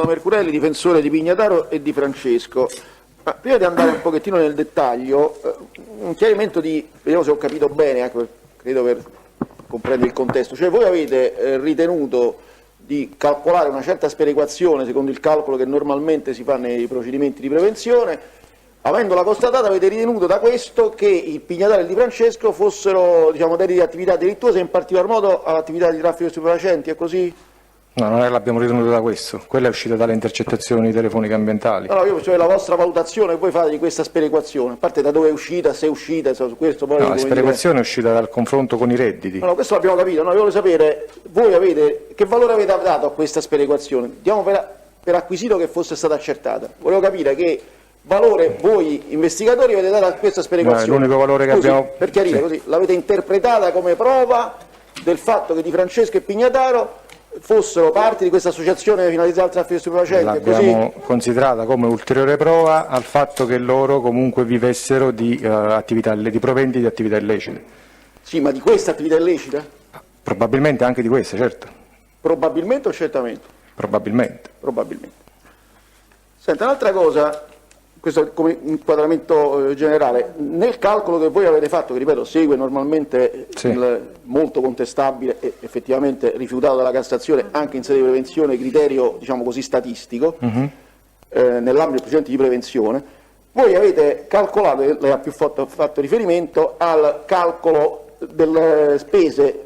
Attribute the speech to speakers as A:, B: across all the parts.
A: Mercurelli, difensore di Pignataro e di Francesco. Ma prima di andare un pochettino nel dettaglio, un chiarimento vediamo se ho capito bene, ecco, credo per comprendere il contesto. Cioè voi avete ritenuto di calcolare una certa sperequazione secondo il calcolo che normalmente si fa nei procedimenti di prevenzione, avendola constatata avete ritenuto da questo che il Pignataro e il Di Francesco fossero, diciamo, dediti di attività delittuose, in particolar modo all'attività di traffico di stupefacenti, è così?
B: No, non è che l'abbiamo ritenuto da questo, quella è uscita dalle intercettazioni telefoniche ambientali.
A: No, io cioè la vostra valutazione che voi fate di questa sperequazione, a parte da dove è uscita, se è uscita, su questo poi...
B: No, la sperequazione è uscita dal confronto con i redditi.
A: No, questo l'abbiamo capito, no, io voglio sapere, voi che valore avete dato a questa sperequazione? Diamo per acquisito che fosse stata accertata, volevo capire che valore voi investigatori avete dato a questa sperequazione.
B: No, l'unico valore che abbiamo...
A: Per chiarire, sì. Così, l'avete interpretata come prova del fatto che Di Francesco e Pignataro fossero parte di questa associazione finalizzata al traffico di stupefacenti?
B: L'abbiamo considerata come ulteriore prova al fatto che loro comunque vivessero di proventi di attività illecite.
A: Sì, ma di questa attività illecita?
B: Probabilmente anche di questa, certo.
A: Probabilmente o certamente?
B: Probabilmente.
A: Probabilmente. Senta, un'altra cosa, questo come inquadramento generale, nel calcolo che voi avete fatto, che ripeto segue normalmente
B: sì.
A: il molto contestabile e effettivamente rifiutato dalla Cassazione anche in sede di prevenzione, criterio diciamo così statistico, nell'ambito dei procedimenti di prevenzione, voi avete calcolato, e lei ha più fatto riferimento al calcolo delle spese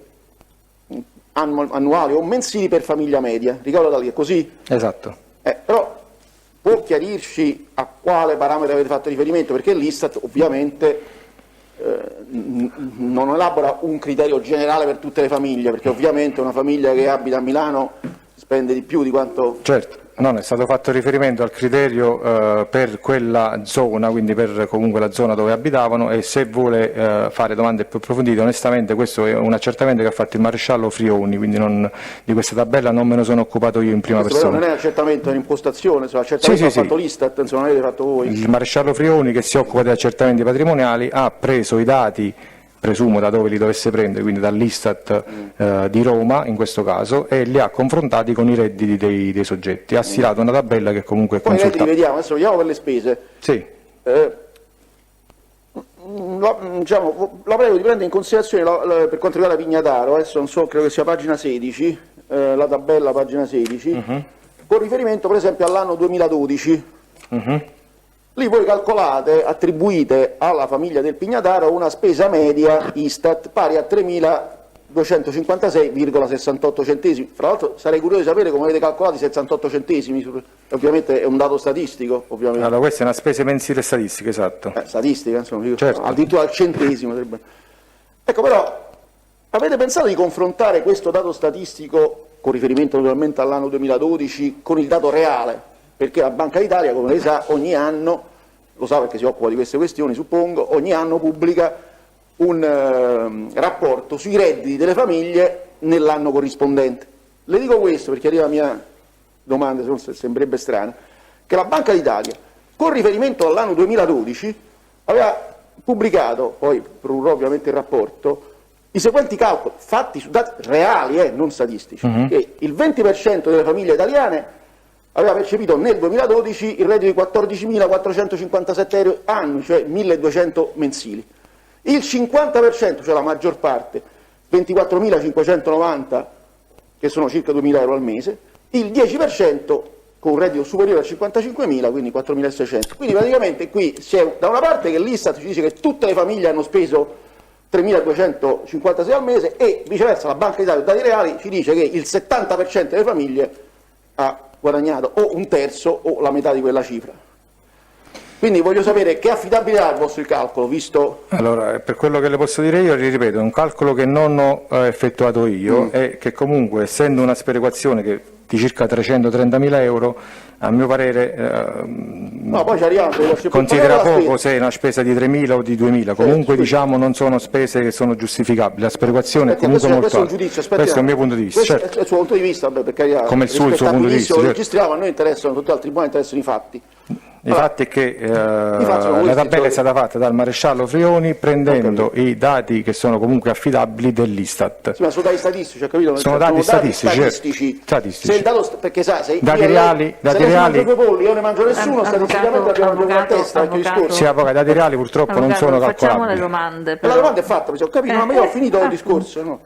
A: annuali o mensili per famiglia media, ricordo da lì, è così?
B: Esatto.
A: Però può chiarirci a quale parametro avete fatto riferimento? Perché l'Istat ovviamente non elabora un criterio generale per tutte le famiglie, perché ovviamente una famiglia che abita a Milano spende di più di quanto...
B: Certo, non è stato fatto riferimento al criterio per quella zona, quindi per comunque la zona dove abitavano, e se vuole fare domande più approfondite, onestamente questo è un accertamento che ha fatto il maresciallo Frioni, quindi di questa tabella non me ne sono occupato io in prima persona.
A: Però non è accertamento, è un'impostazione, l'accertamento
B: sì,
A: ha fatto l'Istat, insomma, non l'avete fatto voi.
B: Il maresciallo Frioni, che si occupa di accertamenti patrimoniali, ha preso i dati, presumo da dove li dovesse prendere, quindi dall'Istat di Roma in questo caso, e li ha confrontati con i redditi dei soggetti. Ha stilato una tabella che comunque è consultabile.
A: Poi i redditi vediamo, adesso vediamo per le spese.
B: Sì.
A: La prego di prendere in considerazione per quanto riguarda Pignataro, adesso non so, credo che sia pagina 16, la tabella pagina 16, con riferimento per esempio all'anno 2012. Lì voi calcolate, attribuite alla famiglia del Pignataro una spesa media Istat pari a 3.256,68 centesimi. Fra l'altro sarei curioso di sapere come avete calcolato i 68 centesimi, ovviamente è un dato statistico. Ovviamente.
B: Allora questa è una spesa mensile statistica, esatto.
A: Statistica, insomma,
B: certo.
A: Addirittura al centesimo. Ecco, però, avete pensato di confrontare questo dato statistico, con riferimento naturalmente all'anno 2012, con il dato reale? Perché la Banca d'Italia, come lei sa, ogni anno, lo sa perché si occupa di queste questioni, suppongo, ogni anno pubblica un rapporto sui redditi delle famiglie nell'anno corrispondente. Le dico questo perché arriva la mia domanda, se sembrerebbe strana, che la Banca d'Italia, con riferimento all'anno 2012, aveva pubblicato, poi produrrò ovviamente il rapporto, i seguenti calcoli, fatti su dati reali, non statistici, che il 20% delle famiglie italiane aveva percepito nel 2012 il reddito di 14.457 euro annui, cioè 1.200 mensili. Il 50%, cioè la maggior parte, 24.590, che sono circa 2.000 euro al mese, il 10% con un reddito superiore a 55.000, quindi 4.600. Quindi praticamente qui c'è da una parte che l'Istat ci dice che tutte le famiglie hanno speso 3.256 al mese e viceversa la Banca d'Italia, dati reali, ci dice che il 70% delle famiglie ha guadagnato o un terzo o la metà di quella cifra. Quindi voglio sapere che affidabilità ha il vostro calcolo, visto...
B: Allora, per quello che le posso dire io, ripeto, è un calcolo che non ho effettuato io e che comunque, essendo una sperequazione che di circa 330.000 euro, a mio parere
A: no, poi ci arriviamo,
B: considera poco se è una spesa di 3.000 o di 2.000, comunque diciamo non sono spese che sono giustificabili, la sperequazione è comunque molto alta. Questo è il mio punto di vista,
A: questo è il suo punto di vista, perché
B: come il suo punto di vista,
A: lo registriamo, a noi interessano, tutti al Tribunale interessano i fatti.
B: I fatti è che la tabella è stata fatta dal maresciallo Frioni prendendo i dati che sono comunque affidabili dell'Istat.
A: Sì, ma sono dati statistici, ho capito?
B: Sono dati statistici.
A: Se il dato, perché sai, se
B: dati reali,
A: mangio due polli, io ne mangio nessuno, statisticamente abbiamo giocato a testa, anche discorso.
B: Sì, avvocato, i dati reali purtroppo non sono calcolabili.
C: Facciamo le domande.
A: La domanda è fatta, ho capito, ma io ho finito il discorso, no?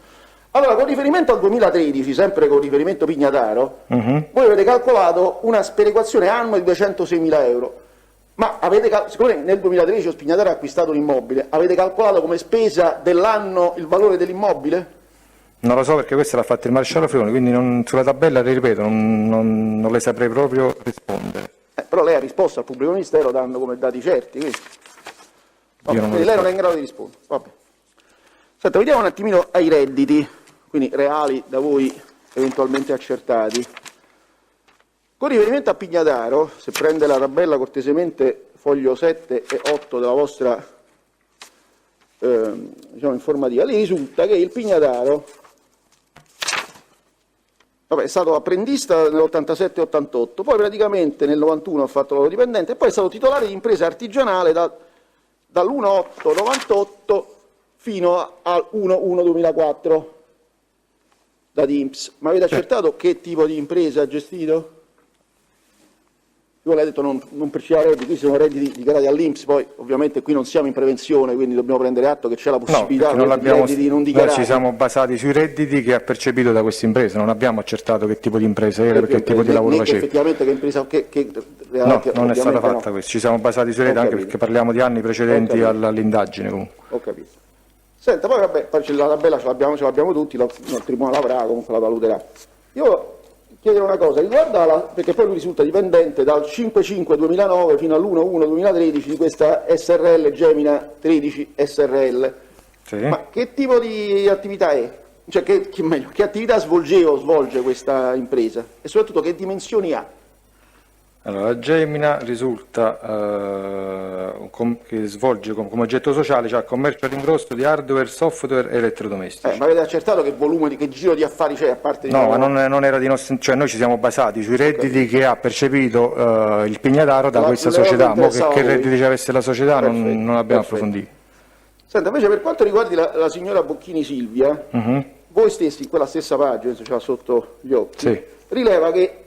A: Allora, con riferimento al 2013, sempre con riferimento Pignataro, voi avete calcolato una sperequazione annua di 206.000 euro, ma siccome nel 2013 Pignataro ha acquistato un immobile, avete calcolato come spesa dell'anno il valore dell'immobile?
B: Non lo so perché questo l'ha fatto il maresciallo Frioni, quindi sulla tabella, ripeto, non le saprei proprio rispondere.
A: Però lei ha risposto al pubblico ministero dando come dati certi, quindi lei non è in grado di rispondere. Vabbè. Senta, vediamo un attimino ai redditi, quindi reali da voi eventualmente accertati. Con riferimento a Pignataro, se prende la tabella cortesemente foglio 7 e 8 della vostra informativa, lì risulta che il Pignataro è stato apprendista nell'87-88, poi praticamente nel 91 ha fatto lavoro dipendente e poi è stato titolare di impresa artigianale dall'1-8-98 fino al 1-1-2004 da INPS. Ma avete accertato che tipo di impresa ha gestito? Io lei ha detto non percepiva redditi, qui sono redditi dichiarati all'INPS, poi ovviamente qui non siamo in prevenzione, quindi dobbiamo prendere atto che c'è la possibilità di redditi non dichiarati.
B: Noi ci siamo basati sui redditi che ha percepito da questa impresa, non abbiamo accertato che tipo di impresa era, perché tipo di lavoro faceva.
A: Effettivamente che impresa...
B: No, non è stata fatta questo, ci siamo basati sui redditi anche perché parliamo di anni precedenti all'indagine comunque.
A: Ho capito. Senta, poi vabbè, la tabella ce l'abbiamo tutti, il Tribunale avrà, comunque la valuterà. Io chiedere una cosa, perché poi lui risulta dipendente dal 5-5-2009 fino all'1-1-2013 di questa SRL Gemina 13 SRL.
B: Sì.
A: Ma che tipo di attività è? Cioè, che attività svolge questa impresa? E soprattutto che dimensioni ha?
B: Allora, la Gemina risulta che svolge come oggetto sociale, cioè commercio all'ingrosso di hardware, software e elettrodomestici.
A: Ma avete accertato che volume, che giro di affari c'è a parte di...
B: No, ma non era di nostro, cioè noi ci siamo basati sui redditi che ha percepito il Pignataro da questa società. Che redditi ci avesse la società non abbiamo approfondito.
A: Senta, invece per quanto riguarda la signora Bocchini Silvia, voi stessi in quella stessa pagina, ce l'ha sotto gli occhi, rileva che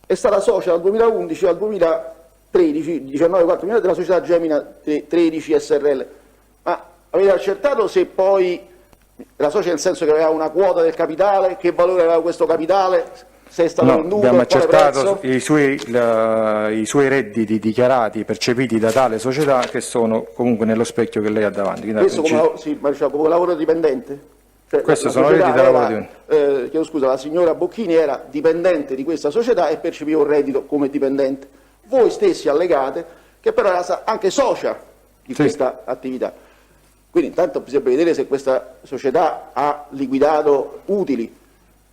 A: è stata socia dal 2011 al 2013, 19-4 della società Gemina 13 SRL. Ma avete accertato se poi la socia nel senso che aveva una quota del capitale, che valore aveva questo capitale, se è stato venduto,
B: abbiamo accertato i suoi redditi dichiarati, percepiti da tale società, che sono comunque nello specchio che lei ha davanti.
A: Questo come lavoro dipendente?
B: Questi sono redditi da lavoro dipendente.
A: Chiedo scusa, la signora Bocchini era dipendente di questa società e percepiva un reddito come dipendente. Voi stessi allegate che però era anche socia di questa attività. Quindi intanto bisogna vedere se questa società ha liquidato utili,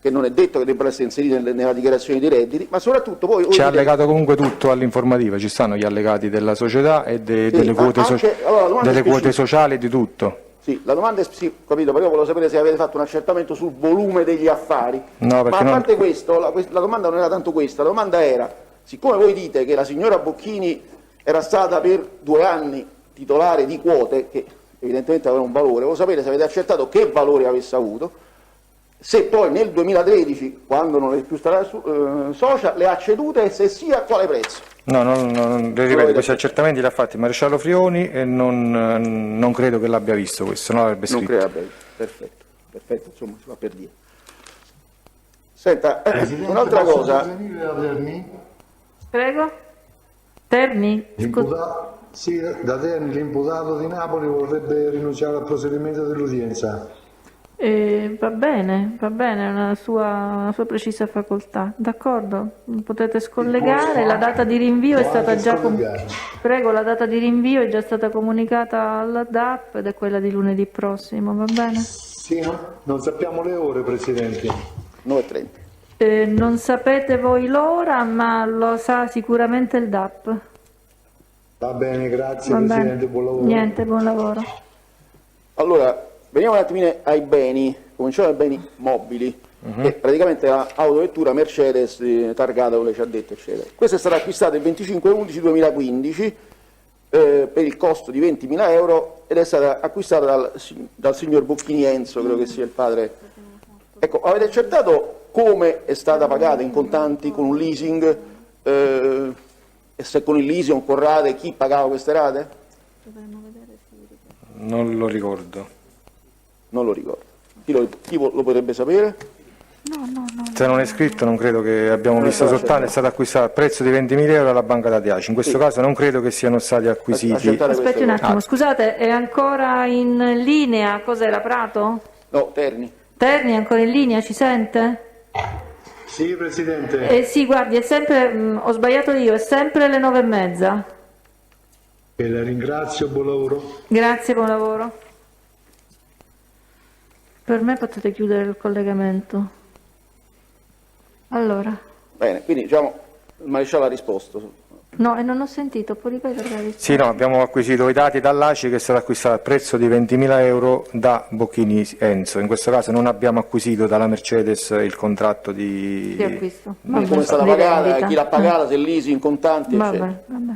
A: che non è detto che debbano essere inseriti nella dichiarazione dei redditi, ma soprattutto poi...
B: Ci ha allegato comunque tutto all'informativa, ci stanno gli allegati della società e delle quote sociali e di tutto.
A: Sì, la domanda è capito, però io volevo sapere se avete fatto un accertamento sul volume degli affari.
B: No,
A: ma a parte questo, la domanda non era tanto questa, la domanda era, siccome voi dite che la signora Bocchini era stata per 2 anni titolare di quote, che evidentemente avevano un valore, volevo sapere se avete accertato che valore avesse avuto, se poi nel 2013, quando non è più stata socia, le ha cedute e se sì a quale prezzo?
B: No, ripeto, questi accertamenti li ha fatti il maresciallo Frioni e non credo che l'abbia visto questo, non l'avrebbe scritto.
A: Non credo abbia visto, perfetto, insomma si va per dire. Senta, un'altra cosa.
C: Prego? Terni?
D: Sì, da Terni l'imputato di Napoli vorrebbe rinunciare al procedimento dell'udienza.
C: Va bene, è una sua precisa facoltà. D'accordo, potete scollegare, la data di rinvio è stata già la data di rinvio è già stata comunicata alla DAP ed è quella di lunedì prossimo, va bene?
D: Sì, non sappiamo le ore, Presidente.
A: 9:30.
C: Non sapete voi l'ora, ma lo sa sicuramente il DAP.
D: Va bene, grazie Presidente, buon lavoro.
C: Niente, buon lavoro.
A: Allora, veniamo un attimino ai beni, cominciamo dai beni mobili, e praticamente l'autovettura Mercedes targata con le ciaddette, eccetera. Questa è stata acquistata il 25/11/2015 per il costo di 20.000 euro ed è stata acquistata dal signor Bocchini Enzo, credo che sia il padre. Ecco, avete accertato come è stata pagata, in contanti, con un leasing, e se con il leasing, con rate, chi pagava queste rate?
B: Non lo ricordo.
A: Non lo ricordo. Chi lo potrebbe sapere?
B: Se non è scritto non credo che abbiamo visto soltanto, è stata acquistata al prezzo di 20.000 euro alla Banca d'Adiaci. In questo caso non credo che siano stati acquisiti.
A: Accertate
C: Aspetti
A: queste
C: un
A: cose.
C: attimo, scusate, è ancora in linea? Cos'era, Prato?
A: No, Terni.
C: Terni è ancora in linea, ci sente?
D: Sì, Presidente.
C: Sì, guardi, è sempre, ho sbagliato io, è sempre alle 9:30.
D: E la ringrazio, buon lavoro.
C: Grazie, buon lavoro. Per me potete chiudere il collegamento. Allora,
A: Bene, quindi diciamo il maresciallo ha risposto.
C: no, e non ho sentito, può ripetere la risposta?
B: Sì, no, abbiamo acquisito i dati dall'ACI che è stata acquistata al prezzo di 20.000 euro da Bocchini Enzo. In questo caso non abbiamo acquisito dalla Mercedes il contratto
C: Di
B: di...
C: acquisto.
A: Quindi
C: Vabbè,
A: come è stata
C: di
A: pagata,
C: vendita.
A: chi l'ha pagata, se leasing, in contanti, eccetera.
C: Vabbè.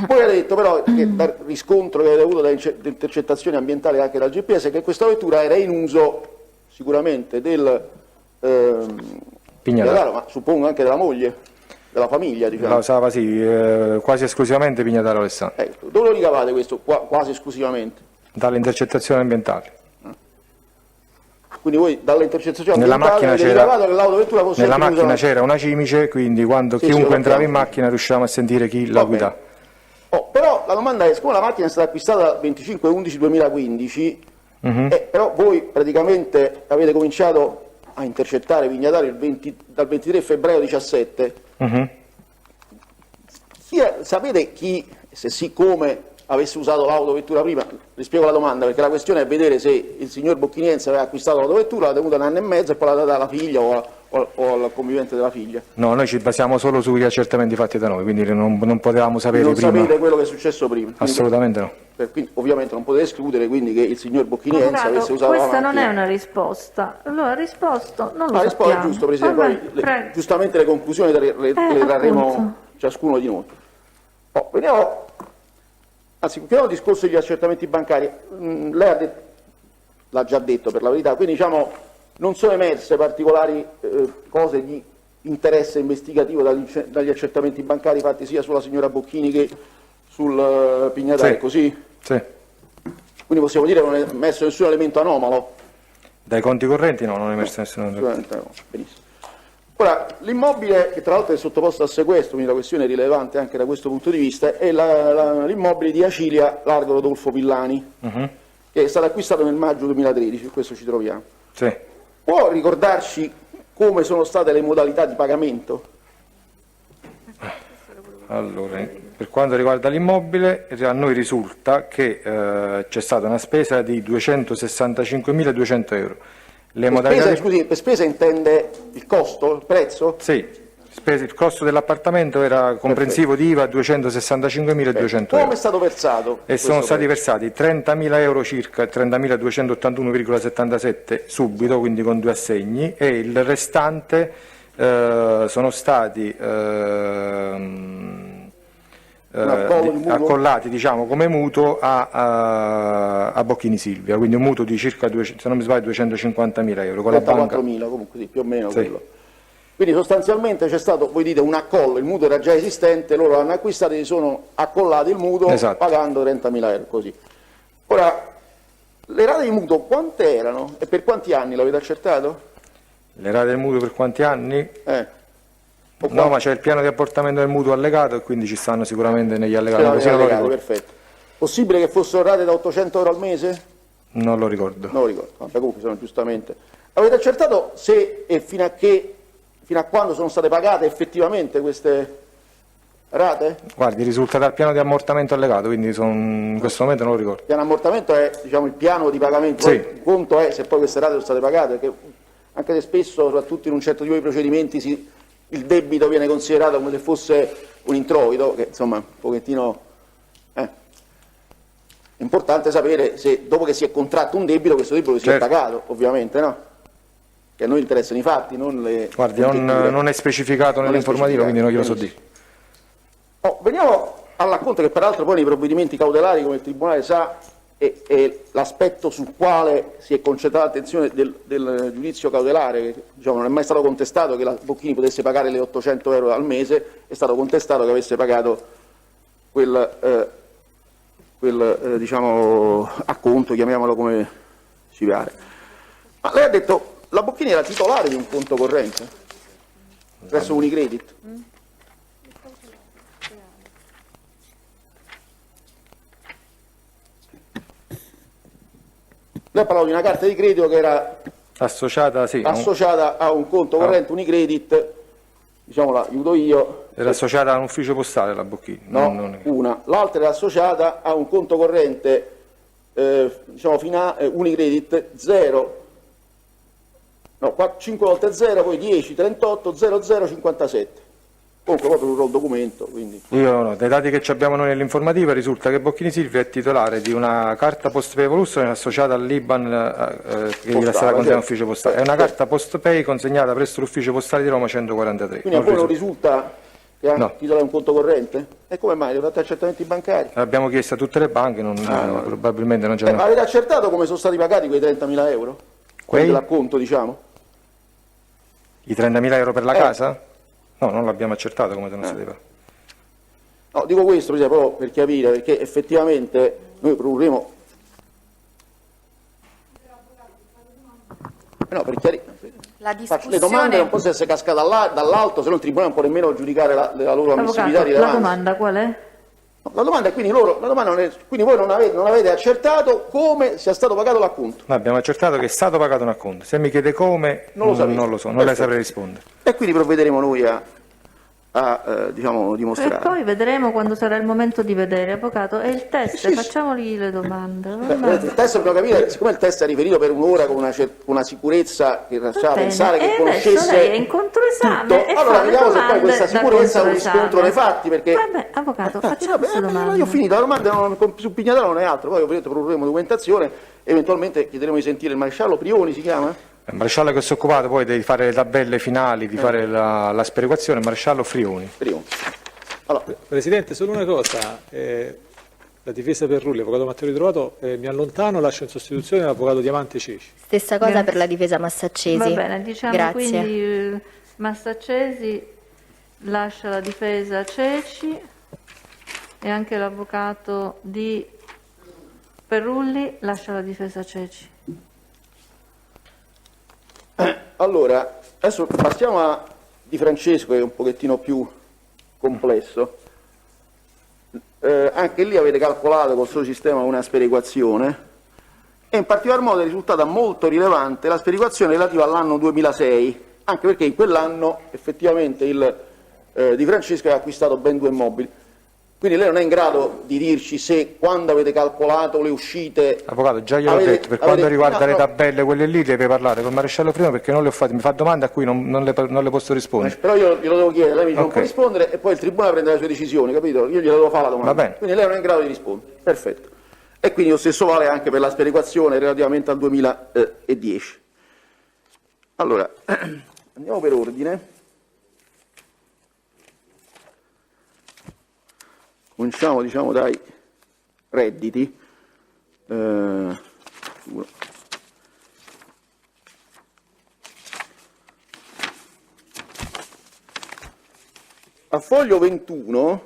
A: Poi avete detto però che dal riscontro che avete avuto da intercettazioni ambientali anche dal GPS che questa vettura era in uso sicuramente del
B: Pignataro.
A: ma suppongo anche della moglie, della famiglia,
B: La
A: diciamo.
B: usava quasi esclusivamente Pignataro Alessandro,
A: Ecco, dove lo ricavate questo quasi esclusivamente?
B: dalle intercettazioni ambientali.
A: Quindi voi dalle intercettazioni
B: Nella
A: ambientali
B: macchina
A: avete ricavato che l'autovettura fosse
B: Nella
A: anche
B: macchina
A: usa-
B: c'era una cimice, quindi quando
A: Sì,
B: chiunque
A: lo
B: entrava in
A: sappiamo.
B: macchina riuscivamo a sentire chi la
A: Va
B: guidava.
A: Però la domanda è, siccome la macchina è stata acquistata il 25/11/2015, però voi praticamente avete cominciato a intercettare Pignataro dal 23 febbraio 2017, sapete chi, se sì come, avesse usato l'autovettura prima? Vi spiego la domanda, perché la questione è vedere se il signor Bocchiniense aveva acquistato l'autovettura, l'ha tenuta 1 anno e mezzo e poi l'ha data alla figlia o al convivente della figlia.
B: No, noi ci basiamo solo sugli accertamenti fatti da noi, quindi non potevamo sapere
A: Non
B: prima.
A: sapete quello che è successo prima. Quindi,
B: Assolutamente no.
A: quindi ovviamente non potete escludere quindi che il signor Bocchiniense
C: Avvocato,
A: avesse usato la
C: questa
A: macchina.
C: non è una risposta. Allora, ha risposto, non lo
A: La risposta è
C: sappiamo.
A: giusto, Presidente,
C: Vabbè,
A: poi
C: prego.
A: giustamente le conclusioni le trarremo
C: appunto.
A: ciascuno di noi. Veniamo, chiudiamo il discorso degli accertamenti bancari. Lei ha detto, l'ha già detto per la verità, quindi diciamo non sono emerse particolari cose di interesse investigativo dagli accertamenti bancari fatti sia sulla signora Bocchini che sul Pignataro,
B: Sì.
A: è così?
B: Sì.
A: Quindi possiamo dire che non è emerso nessun elemento anomalo?
B: Dai conti correnti no, non è emerso nessuno.
A: Assolutamente no. Benissimo. Ora, l'immobile che tra l'altro è sottoposto a sequestro, quindi la questione è rilevante anche da questo punto di vista, è l'immobile di Acilia, largo Rodolfo Villani, che è stato acquistato nel maggio 2013, questo ci troviamo.
B: Sì.
A: Può ricordarci come sono state le modalità di pagamento?
B: Allora, per quanto riguarda l'immobile, a noi risulta che c'è stata una spesa di 265.200 euro. Le modalità di...
A: Scusi, per spesa intende il costo, il prezzo?
B: Sì, il costo dell'appartamento era comprensivo di IVA 265.200
A: Come
B: euro.
A: è stato versato?
B: E sono
A: questo
B: stati
A: prezzo?
B: versati 30.000 euro circa, 30.281,77 subito, quindi con 2 assegni, e il restante sono stati accollati, diciamo, come mutuo a Bocchini Silvia, quindi un mutuo di circa, se non mi sbaglio, 250.000 euro con la banca.
A: 34.000 comunque, sì, più o meno
B: Sì.
A: quello. Quindi sostanzialmente c'è stato, voi dite, un accollo, il mutuo era già esistente, loro l'hanno acquistato e si sono accollati il mutuo
B: Esatto.
A: pagando 30.000 euro, così. Ora, le rate di mutuo quante erano e per quanti anni l'avete accertato?
B: Le rate del mutuo per quanti anni?
A: O
B: No, ma c'è il piano di apportamento del mutuo allegato e quindi ci stanno sicuramente negli allegati.
A: quanti
B: Così non lo
A: legati,
B: ricordo.
A: perfetto. Possibile che fossero rate da 800 euro al mese?
B: Non lo ricordo.
A: Non lo ricordo, vabbè, comunque sono giustamente. Avete accertato se e fino a quando sono state pagate effettivamente queste rate?
B: Guardi, risulta dal piano di ammortamento allegato, quindi in questo momento non lo ricordo.
A: Il piano ammortamento è, diciamo, il piano di pagamento,
B: Sì.
A: poi il conto è se poi queste rate sono state pagate, perché anche se spesso, soprattutto in un certo tipo di procedimenti, il debito viene considerato come se fosse un introito, che insomma un pochettino... importante sapere se dopo che si è contratto un debito, questo debito si è
B: Certo.
A: pagato, ovviamente, no? Che a noi interessano i fatti, non le
B: Guardi,
A: congetture.
B: non è specificato
A: Non è
B: nell'informativa, quindi non glielo so dire.
A: Oh, veniamo all'acconto che peraltro poi nei provvedimenti cautelari, come il Tribunale sa, è l'aspetto sul quale si è concentrata l'attenzione del giudizio cautelare, che diciamo, non è mai stato contestato che la Bocchini potesse pagare le 800 euro al mese, è stato contestato che avesse pagato quel diciamo, acconto, chiamiamolo come ci pare. Ma lei ha detto la Bocchini era titolare di un conto corrente presso Unicredit. Lei ha parlato di una carta di credito che era
B: Associata, sì,
A: associata a un conto corrente Unicredit, diciamo la aiuto io,
B: era associata a un ufficio postale la Bocchini.
A: no,
B: non-
A: una, l'altra era associata a un conto corrente diciamo Unicredit 0, no, 5 volte 0, poi 10, 38, 00, 57. Comunque poi produrrò il documento, quindi
B: Io no, dai dati che ci abbiamo noi nell'informativa risulta che Bocchini Silvia è titolare di una carta postpay evolution associata all'Iban che gli è stata consegnata
A: certo.
B: all'ufficio postale. È una carta postpay consegnata presso l'ufficio postale di Roma 143.
A: quindi a voi non
B: risulta-
A: risulta che ha
B: No.
A: titolo a un conto corrente? E come mai? Deve fare accertamenti bancari?
B: L'abbiamo chiesto a tutte le banche, probabilmente non ce
A: Ma avete accertato come sono stati pagati quei 30.000 euro? Quelli dell'acconto, diciamo?
B: I 30.000 euro per la casa? No, non l'abbiamo accertato come sono stati pagati.
A: No, dico questo proprio per capire, perché effettivamente noi produrremo... No, per chiarire...
E: La
A: Le domande non
E: discussione,
A: possono essere cascate dall'alto, se no il Tribunale non può nemmeno giudicare la loro ammissibilità
C: Avvocato,
A: di
C: la
A: rilevanza.
C: domanda qual è?
A: No, la domanda è quindi, quindi voi non avete accertato come sia stato pagato l'acconto.
B: Noi abbiamo accertato che è stato pagato un acconto. Se mi chiede come,
A: Non lo sapete.
B: non lo so, non le
A: Perfetto.
B: saprei rispondere.
A: E quindi provvederemo noi a diciamo,
C: E
A: dimostrare.
C: poi vedremo quando sarà il momento di vedere. Avvocato, e il test? Facciamogli le domande.
A: Il test dobbiamo capire, siccome il test è riferito per un'ora con una sicurezza che lasciava
C: bene.
A: pensare che
C: E adesso
A: conoscesse
C: lei è in controesame
A: tutto,
C: e
A: allora
C: fa le
A: vediamo se poi
C: domande
A: questa
C: da
A: sicurezza non
C: controesame.
A: riscontro nei fatti, perché
C: Vabbè, avvocato, facciamo
A: vabbè,
C: queste domande.
A: io ho finito, la domanda su Pignataro non è altro, poi ovviamente produrremo documentazione, eventualmente chiederemo di sentire il maresciallo Prioni, si chiama?
B: Il maresciallo che si è occupato poi di fare le tabelle finali, di fare la sperequazione, il maresciallo Frioni.
A: Prioni. Allora,
F: Presidente, solo una cosa, la difesa per Rulli, avvocato Matteo Ritrovato, mi allontano, lascio in sostituzione l'avvocato Diamante Ceci.
E: stessa cosa per la difesa Massaccesi.
C: Va bene, diciamo
E: Grazie.
C: quindi Massaccesi lascia la difesa Ceci e anche l'avvocato di Perulli lascia la difesa Ceci.
A: allora, adesso passiamo a Di Francesco, che è un pochettino più complesso. Anche lì avete calcolato col suo sistema una sperequazione e in particolar modo è risultata molto rilevante la sperequazione relativa all'anno 2006, anche perché in quell'anno effettivamente il Di Francesco ha acquistato ben 2 immobili. Quindi lei non è in grado di dirci se quando avete calcolato le uscite...
B: Avvocato, già gliel'ho
A: avete-
B: detto, per quanto
A: avete-
B: riguarda
A: no,
B: le
A: no.
B: tabelle, quelle lì, deve parlare con il maresciallo Frioni perché non le ho fatte, mi fa domande a cui non le posso rispondere.
A: Però io glielo devo chiedere, lei mi dice non
B: Ok.
A: può rispondere e poi il Tribunale prende le sue decisioni, capito? Io glielo devo fare la domanda.
B: Va bene.
A: Quindi lei non è in grado di rispondere. Perfetto. E quindi lo stesso vale anche per la sperequazione relativamente al 2010. Allora, andiamo per ordine. Cominciamo, diciamo, dai redditi. A foglio 21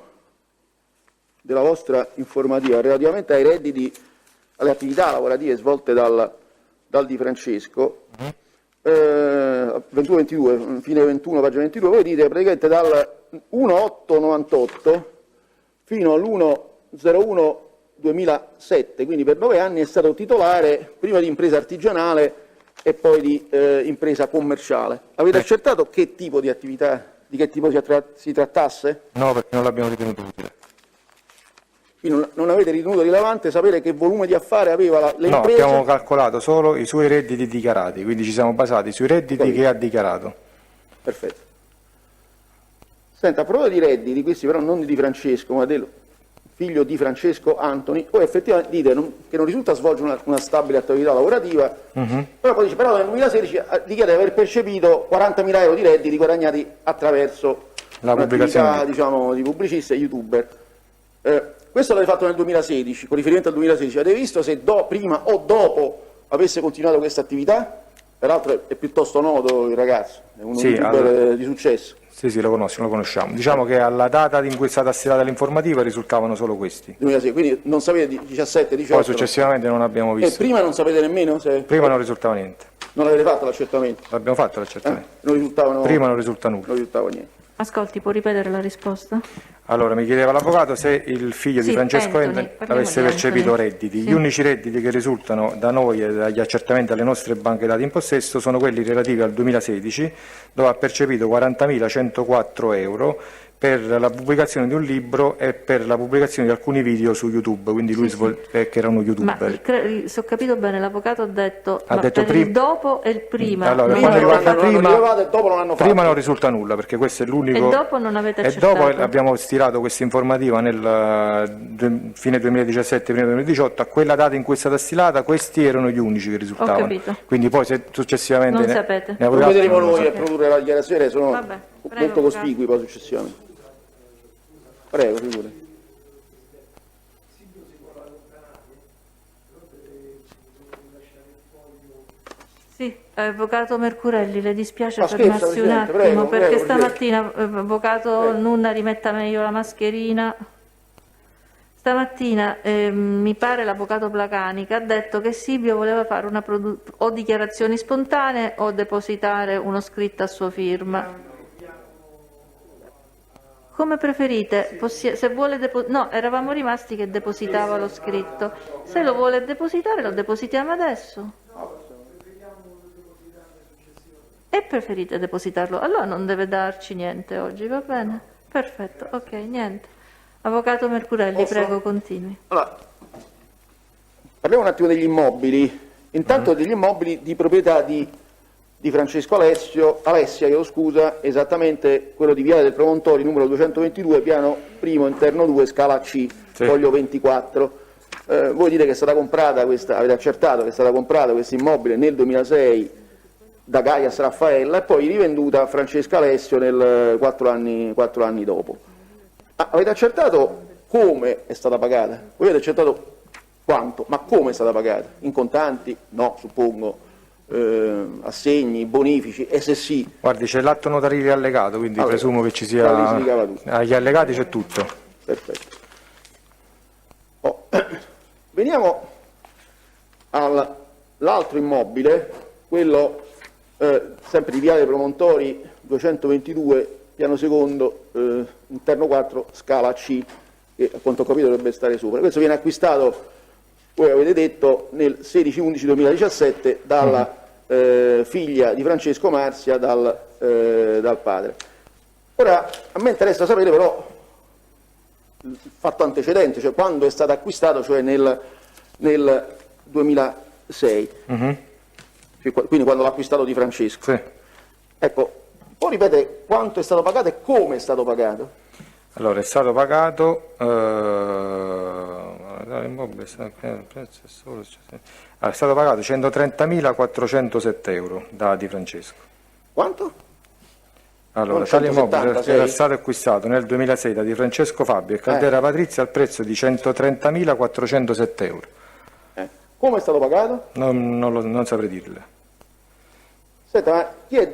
A: della vostra informativa relativamente ai redditi, alle attività lavorative svolte dal Di Francesco, 21-22, fine 21, pagina 22, voi dite praticamente dal 1.898 fino all'1.01.2007, quindi per 9 anni è stato titolare prima di impresa artigianale e poi di impresa commerciale. Avete accertato che tipo di attività, di che tipo si trattasse?
B: No, perché non l'abbiamo ritenuto utile.
A: Quindi non avete ritenuto rilevante sapere che volume di affari aveva le
B: No,
A: imprese?
B: abbiamo calcolato solo i suoi redditi dichiarati, quindi ci siamo basati sui redditi che ha dichiarato.
A: Perfetto. Senta, a proposito di redditi, questi però non di Francesco, ma figlio di Francesco Antoni, o effettivamente dite che non risulta svolgere una stabile attività lavorativa, però poi dice, però nel 2016 dichiara di aver percepito 40.000 euro di redditi guadagnati attraverso
B: La
A: un'attività,
B: pubblicazione.
A: diciamo, di pubblicista e youtuber. Questo l'avete fatto nel 2016, con riferimento al 2016, avete visto se prima o dopo avesse continuato questa attività? Peraltro è piuttosto noto il ragazzo, è uno
B: Sì,
A: youtuber di successo.
B: Sì, lo conosciamo. Diciamo che alla data in cui è stata stilata l'informativa risultavano solo questi.
A: 2016, quindi non sapete di 17, 18?
B: Poi successivamente non abbiamo
A: E
B: visto.
A: prima non sapete nemmeno se...
B: Prima non risultava niente.
A: Non avete fatto l'accertamento?
B: L'abbiamo fatto l'accertamento.
A: Non risultavano...
B: Prima non risulta nulla.
A: Non risultava niente.
C: Ascolti, può ripetere la risposta?
B: Allora, mi chiedeva l'avvocato se il figlio di
C: Sì,
B: Francesco
C: Anthony,
B: Antoni
C: parliamo
B: avesse
C: di
B: percepito
C: Anthony.
B: redditi.
C: Sì.
B: Gli unici redditi che risultano da noi e dagli accertamenti alle nostre banche dati in possesso sono quelli relativi al 2016, dove ha percepito 40.104 euro per la pubblicazione di un libro e per la pubblicazione di alcuni video su YouTube, quindi lui che era uno
C: Ma
B: youtuber.
C: se ho capito bene, l'avvocato ha detto,
B: Ha
C: ma
B: detto
C: per il dopo e il prima.
B: Allora,
C: non
B: per quanto
C: avete
B: riguarda
C: fatto-
B: prima-
A: non rilevate, e dopo non hanno fatto.
B: Prima non risulta nulla, perché questo è l'unico...
C: E dopo non avete
B: E
C: accertato?
B: dopo abbiamo stilato questa informativa nel fine 2017, prima 2018, a quella data in cui è stata stilata, questi erano gli unici che risultavano.
C: capito.
B: Quindi poi se successivamente...
C: Non sapete.
B: ne
A: Lo
B: avremo altri,
A: vedremo
B: non lo
A: noi
B: so.
A: a produrre la dichiarazione, sono
C: Vabbè, prego,
A: molto
C: avvocato.
A: cospicui poi successivamente. Prego, figuri.
C: Sì, avvocato Mercurelli, le dispiace
A: Ma
C: fermarsi
A: scherza,
C: un
A: Presidente,
C: attimo,
A: prego,
C: perché
A: prego,
C: stamattina, avvocato Nunna, rimetta meglio la mascherina. Stamattina mi pare l'avvocato Placanica ha detto che Silvio voleva fare o dichiarazioni spontanee o depositare uno scritto a sua firma. Come preferite, se vuole no, eravamo rimasti che depositava lo scritto. Se lo vuole depositare, lo depositiamo adesso. E preferite depositarlo? Allora non deve darci niente oggi, va bene? Perfetto, ok, niente. Avvocato Mercurelli,
A: Posso?
C: prego, continui.
A: Allora, parliamo un attimo degli immobili. Intanto degli immobili di proprietà di Francesco Alessia, chiedo scusa, esattamente quello di Viale del Promontorio, numero 222, piano primo, interno 2, scala C, foglio 24. Voi dite che è stata comprata avete accertato che è stata comprata questo immobile nel 2006 da Gaias Raffaella e poi rivenduta a Francesco Alessio 4 anni dopo. Avete accertato come è stata pagata? Voi avete accertato quanto, ma come è stata pagata? In contanti? No, suppongo. Assegni, bonifici, e se sì,
B: Guardi, c'è l'atto notarile allegato, quindi
A: Allora,
B: presumo che ci
A: da lì si
B: sia...
A: ricava tutto.
B: Agli allegati c'è tutto.
A: Perfetto. Veniamo all'altro immobile, quello sempre di Viale Promontori 222, piano secondo, interno 4, scala C, che a quanto ho capito dovrebbe stare sopra. Questo viene acquistato, voi avete detto, nel 16-11-2017 dalla figlia di Francesco Marzia, dal padre. Ora, a me interessa sapere però il fatto antecedente, cioè quando è stato acquistato, cioè nel 2006, quindi quando l'ha acquistato di Francesco.
B: Sì.
A: Ecco, può ripetere quanto è stato pagato e come è stato pagato?
B: Allora, è stato pagato... è stato pagato 130.407 euro da Di Francesco.
A: Quanto?
B: Allora,
A: Non
B: tale immobile
A: 176?
B: era stato acquistato nel 2006 da Di Francesco Fabio e Caldera Patrizia al prezzo di 130.407 euro.
A: Come è stato pagato?
B: Non saprei dirle.
A: Senta, ma chi è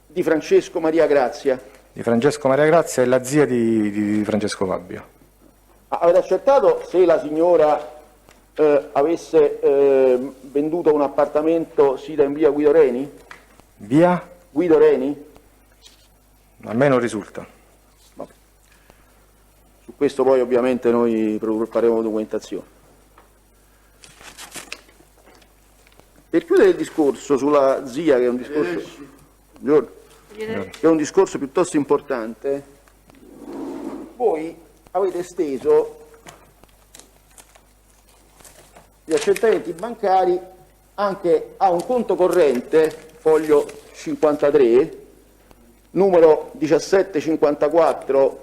A: Di Francesco Maria Grazia?
B: Di Francesco Maria Grazia è la zia di Francesco Fabio.
A: Avete accertato se la signora avesse venduto un appartamento sita in via Guido Reni?
B: Via?
A: Guido Reni?
B: A me non risulta.
A: Su questo poi ovviamente noi faremo documentazione. Per chiudere il discorso sulla zia, che è un discorso, che è un discorso piuttosto importante, voi avete esteso gli accertamenti bancari anche a un conto corrente, foglio 53, numero 1754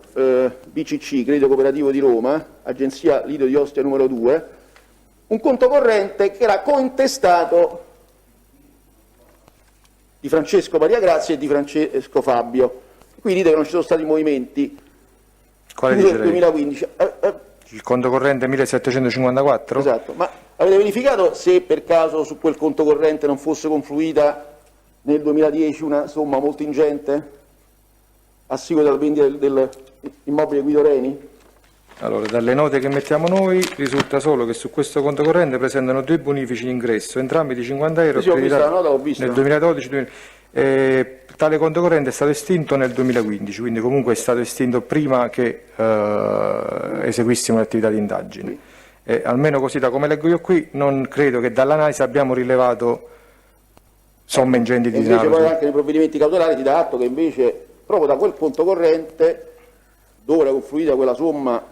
A: BCC, Credito Cooperativo di Roma, agenzia Lido di Ostia numero 2, un conto corrente che era cointestato di Francesco Maria Grazia e di Francesco Fabio. Qui dite che non ci sono stati movimenti.
B: Quale dice lei?
A: 2015.
B: Il conto corrente 1754?
A: Esatto, ma avete verificato se per caso su quel conto corrente non fosse confluita nel 2010 una somma molto ingente a seguito della vendita dell'immobile Guido Reni?
B: Allora, dalle note che mettiamo noi risulta solo che su questo conto corrente presentano 2 bonifici in ingresso, entrambi di 50 euro,
A: Sì, ho visto la nota, l'ho vista.
B: nel 2012. Tale conto corrente è stato estinto nel 2015, quindi comunque è stato estinto prima che eseguissimo l'attività di indagine. Almeno così da come leggo io qui, non credo che dall'analisi abbiamo rilevato somme ingenti di
A: E invece
B: denaro.
A: poi anche nei provvedimenti cautelari ti dà atto che invece proprio da quel conto corrente, dove era confluita quella somma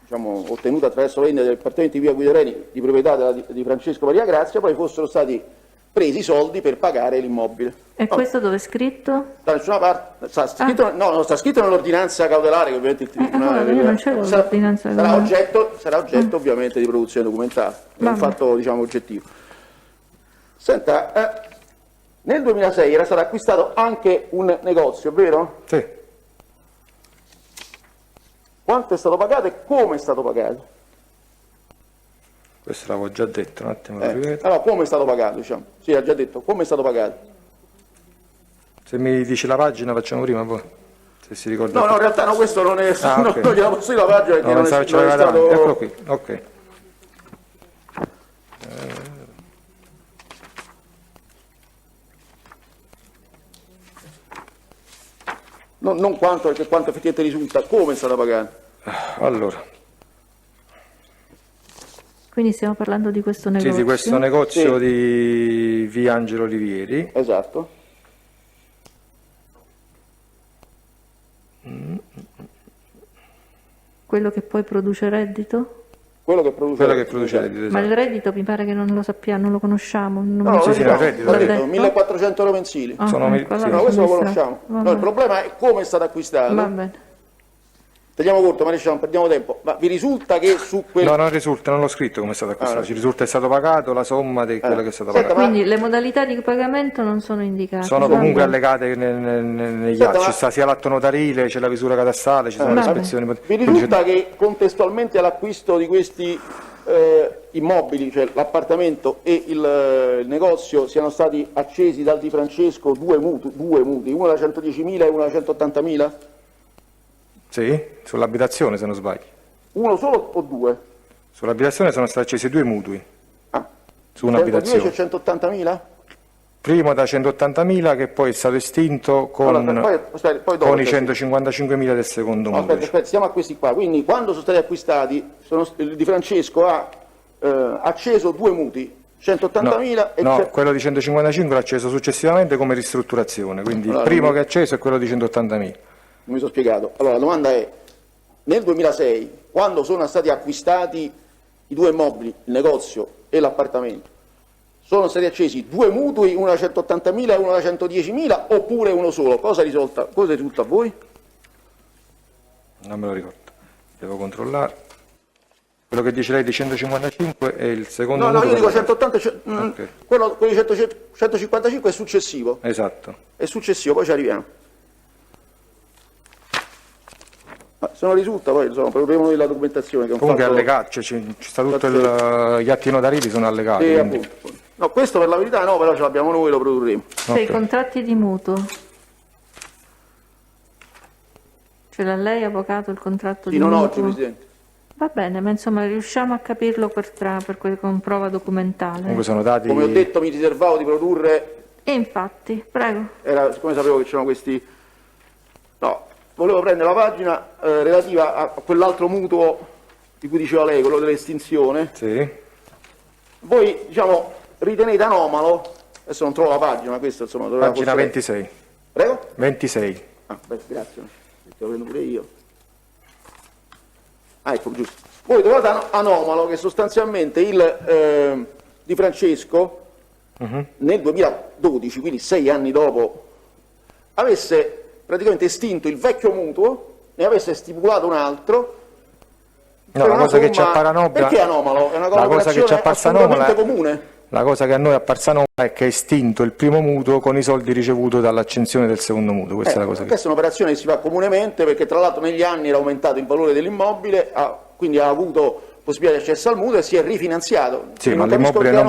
A: diciamo, ottenuta attraverso la vendita del appartamento di via Guido Reni di proprietà di Francesco Maria Grazia, poi fossero stati presi i soldi per pagare l'immobile.
C: E questo dove è scritto?
A: Da nessuna parte, sta scritto, no, sta scritto nell'ordinanza cautelare che ovviamente il tribunale
C: io non c'ero l'ordinanza cautelare.
A: sarà oggetto ovviamente di produzione documentale, è un
C: Vabbè.
A: fatto diciamo oggettivo. Senta, nel 2006 era stato acquistato anche un negozio, vero?
B: Sì.
A: Quanto è stato pagato e come è stato pagato?
B: Questo l'avevo già detto, un attimo lo ripeto.
A: Allora, come è stato pagato, diciamo? Sì, ha già detto, come è stato pagato?
B: Se mi dici la pagina facciamo prima poi, se si ricorda.
A: No, no, in realtà no, questo non è,
B: Ah, ok.
A: non gliela posso dire la pagina perché
B: No,
A: non
B: pensavo
A: è,
B: ce
A: non è
B: l'aveva
A: stato...
B: davanti. Eccolo qui, ok.
A: Non quanto, perché quanto effettivamente risulta, come è stato pagato?
B: Allora,
C: Quindi stiamo parlando di questo negozio.
B: sì, di questo negozio
A: Sì.
B: di via Angelo Olivieri.
A: Esatto.
C: Quello che poi produce reddito?
A: Quello che produce...
B: Quella che produce reddito,
C: Ma il
B: esatto.
C: reddito mi pare che non lo sappiamo, non lo conosciamo. Non
A: No,
C: mi
B: sì,
C: ricordo.
B: no, il reddito,
A: l'ho
B: l'ha
A: detto,
C: detto?
A: 1400 euro mensili.
C: Ah,
B: Sono
C: ecco,
B: sì.
C: allora
A: No, questo lo
C: sono
A: conosciamo.
C: distratto.
A: No,
C: Va
A: il problema è come è stato acquistato.
C: Va bene.
A: Tagliamo corto, maresciallo, non perdiamo tempo. Ma vi risulta che su quel...
B: No, non risulta, non l'ho scritto come è stato acquistato,
A: no.
B: ci risulta è stato pagato la somma di quello che è stato
A: Senta,
B: pagato.
C: Quindi le modalità di pagamento non sono indicate.
B: Sono
C: Va
B: comunque
C: bene.
B: allegate negli
A: Senta,
B: atti, ci
A: ma-
B: sta sia l'atto notarile, c'è la visura catastale, ci sono le
C: vabbè.
B: ispezioni.
A: Vi
B: quindi
A: risulta che contestualmente all'acquisto di questi immobili, cioè l'appartamento e il negozio, siano stati accesi dal Di Francesco due mutui, uno da 110.000 e uno da 180.000?
B: Sì, sull'abitazione se non sbaglio.
A: Uno solo o due?
B: Sull'abitazione sono stati accesi 2 mutui
A: Ah,
B: su un'abitazione.
A: 110 e 180.000?
B: Primo da 180.000 che poi è stato estinto con,
A: Allora, poi dopo,
B: con i
A: cioè,
B: 155.000 del secondo
A: No,
B: mutuo.
A: aspetta, siamo a questi qua. Quindi quando sono stati acquistati, il Di Francesco ha acceso due mutui, 180.000 e
B: No, quello di 155 l'ha acceso successivamente come ristrutturazione, quindi
A: Allora,
B: il primo
A: non
B: che ha acceso è quello di 180.000.
A: non mi sono spiegato. Allora la domanda è, nel 2006, quando sono stati acquistati i due immobili, il negozio e l'appartamento, sono stati accesi due mutui, uno da 180.000 e uno da 110.000 oppure uno solo? Cosa risulta a voi?
B: Non me lo ricordo, devo controllare. Quello che dice lei di 155 è il secondo
A: No, io
B: mutuo.
A: dico 180,
B: Ok.
A: quello di 155 è successivo.
B: Esatto.
A: È successivo, poi ci arriviamo. Ma se non risulta, poi insomma, proveremo noi la documentazione che è un
B: Comunque è
A: fatto...
B: allegato, cioè, ci sta tutto gli atti notarili sono allegati.
A: Sì,
B: quindi-
A: appunto. No, questo per la verità no, però ce l'abbiamo noi, lo produrremo.
C: Se i
B: Ok.
C: contratti di mutuo. Ce l'ha lei, avvocato, il contratto
A: Sì,
C: di
A: non
C: mutuo?
A: oggi, Presidente.
C: Va bene, ma insomma riusciamo a capirlo con prova documentale.
B: Comunque sono dati.
A: Come ho detto, mi riservavo di produrre,
C: E infatti, prego.
A: siccome sapevo che c'erano questi... No, volevo prendere la pagina relativa a quell'altro mutuo di cui diceva lei, quello dell'estinzione.
B: Sì.
A: Voi, diciamo, ritenete anomalo, adesso non trovo la pagina, ma questo insomma doveva
B: Pagina
A: fosse-
B: 26.
A: Prego?
B: 26.
A: Ah, beh, grazie, lo prendo pure io. Ah, ecco, giusto. Voi trovate anomalo che sostanzialmente il Di Francesco nel 2012, quindi 6 anni dopo, avesse praticamente estinto il vecchio mutuo, ne avesse stipulato un altro.
B: No, la cosa che ci appare anomala,
A: perché è anomalo? È una
B: la cosa che ci è apparsa
A: assolutamente
B: anomala,
A: comune.
B: la cosa che a noi è apparsa anomala è che è estinto il primo mutuo con i soldi ricevuti dall'accensione del secondo mutuo. Questa è la cosa che...
A: Questa è un'operazione che si fa comunemente, perché tra l'altro negli anni era aumentato il valore dell'immobile, quindi ha avuto possibilità di accesso al mutuo e si è rifinanziato.
B: Sì, ma l'immobile non